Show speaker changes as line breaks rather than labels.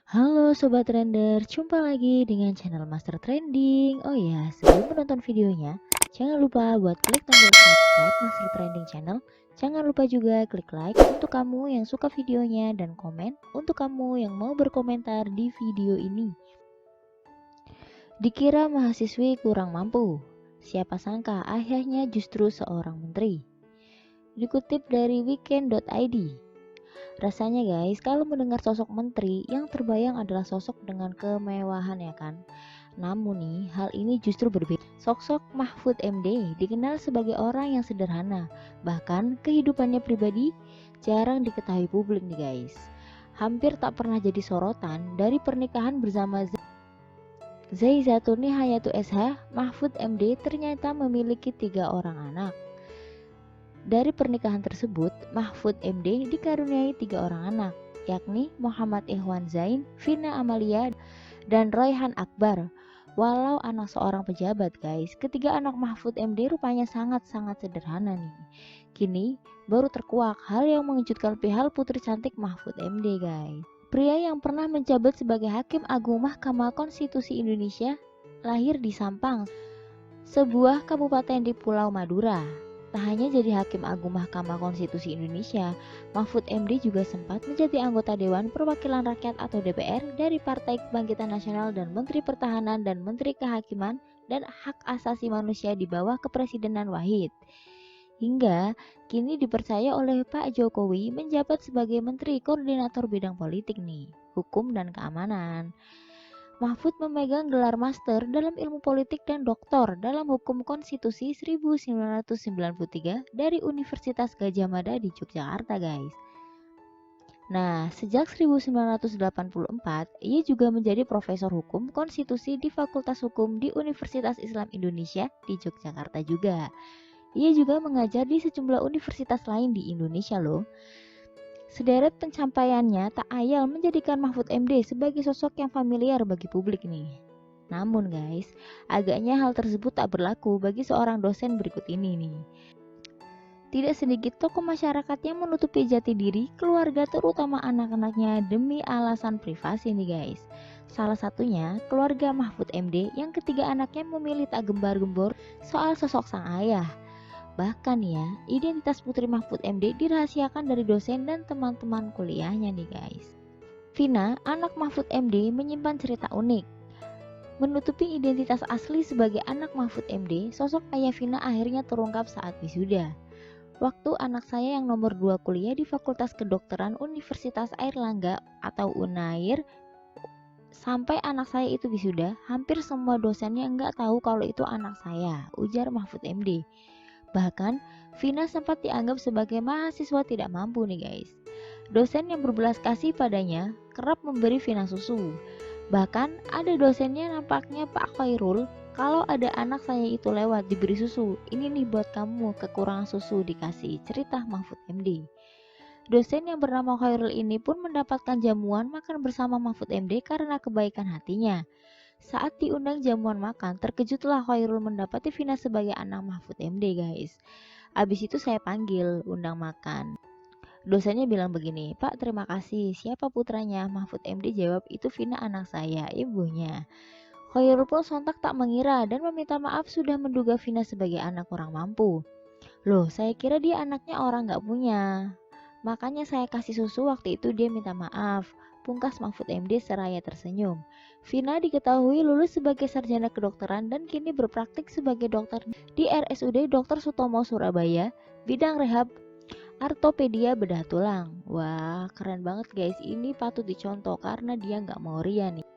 Halo Sobat Trender, jumpa lagi dengan channel Master Trending. Oh ya, sebelum menonton videonya, jangan lupa buat klik tombol subscribe Master Trending channel. Jangan lupa juga klik like untuk kamu yang suka videonya dan komen untuk kamu yang mau berkomentar di video ini. Dikira mahasiswi kurang mampu, siapa sangka akhirnya justru seorang menteri. Dikutip dari weekend.id. Rasanya guys, kalau mendengar sosok menteri, yang terbayang adalah sosok dengan kemewahan ya kan. Namun nih, hal ini justru berbeda. Sosok Mahfud MD dikenal sebagai orang yang sederhana. Bahkan kehidupannya pribadi jarang diketahui publik nih guys. Hampir tak pernah jadi sorotan dari pernikahan bersama Zaizatuni Hayatu SH, Mahfud MD ternyata memiliki 3 orang anak. Dari pernikahan tersebut, Mahfud MD dikaruniai 3 orang anak, yakni Muhammad Ikhwan Zain, Vina Amalia, dan Royhan Akbar. Walau anak seorang pejabat guys, ketiga anak Mahfud MD rupanya sangat-sangat sederhana nih. Kini baru terkuak hal yang mengejutkan perihal putri cantik Mahfud MD guys. Pria yang pernah menjabat sebagai Hakim Agung Mahkamah Konstitusi Indonesia lahir di Sampang, sebuah kabupaten di Pulau Madura. Tak hanya jadi Hakim Agung Mahkamah Konstitusi Indonesia, Mahfud MD juga sempat menjadi anggota Dewan Perwakilan Rakyat atau DPR dari Partai Kebangkitan Nasional dan Menteri Pertahanan dan Menteri Kehakiman dan Hak Asasi Manusia di bawah Kepresidenan Wahid. Hingga kini dipercaya oleh Pak Jokowi menjabat sebagai Menteri Koordinator Bidang Politik nih, Hukum dan Keamanan. Mahfud memegang gelar master dalam ilmu politik dan doktor dalam hukum konstitusi 1993 dari Universitas Gadjah Mada di Yogyakarta guys. Nah, sejak 1984, ia juga menjadi profesor hukum konstitusi di Fakultas Hukum di Universitas Islam Indonesia di Yogyakarta juga. Ia juga mengajar di sejumlah universitas lain di Indonesia loh. Sederet pencapaiannya tak ayal menjadikan Mahfud MD sebagai sosok yang familiar bagi publik nih. Namun guys, agaknya hal tersebut tak berlaku bagi seorang dosen berikut ini nih. Tidak sedikit tokoh masyarakat yang menutupi jati diri keluarga terutama anak-anaknya demi alasan privasi nih guys. Salah satunya keluarga Mahfud MD yang ketiga anaknya memilih tak gembar-gembor soal sosok sang ayah. Bahkan ya, identitas Putri Mahfud MD dirahasiakan dari dosen dan teman-teman kuliahnya nih guys. Vina, anak Mahfud MD menyimpan cerita unik. Menutupi identitas asli sebagai anak Mahfud MD, sosok ayah Vina akhirnya terungkap saat wisuda. Waktu anak saya yang nomor 2 kuliah di Fakultas Kedokteran Universitas Airlangga atau UNAIR, sampai anak saya itu wisuda, hampir semua dosennya nggak tahu kalau itu anak saya, ujar Mahfud MD. Bahkan, Vina sempat dianggap sebagai mahasiswa tidak mampu nih guys. Dosen yang berbelas kasih padanya kerap memberi Vina susu. Bahkan ada dosennya nampaknya Pak Khairul, kalau ada anak saya itu lewat diberi susu, ini nih buat kamu kekurangan susu dikasih, cerita Mahfud MD. Dosen yang bernama Khairul ini pun mendapatkan jamuan makan bersama Mahfud MD karena kebaikan hatinya. Saat diundang jamuan makan, terkejutlah Khairul mendapati Vina sebagai anak Mahfud MD guys. Abis itu saya panggil, undang makan. Dosennya bilang begini, Pak terima kasih, siapa putranya? Mahfud MD jawab, itu Vina anak saya, ibunya. Khairul pun sontak tak mengira dan meminta maaf sudah menduga Vina sebagai anak kurang mampu. Loh, saya kira dia anaknya orang gak punya. Makanya saya kasih susu waktu itu dia minta maaf. Pungkas Mahfud MD seraya tersenyum. Vina diketahui lulus sebagai sarjana kedokteran dan kini berpraktik sebagai dokter di RSUD Dr. Sutomo Surabaya, bidang rehab ortopedia bedah tulang. Wah, keren banget guys. Ini patut dicontoh karena dia nggak mau ria nih.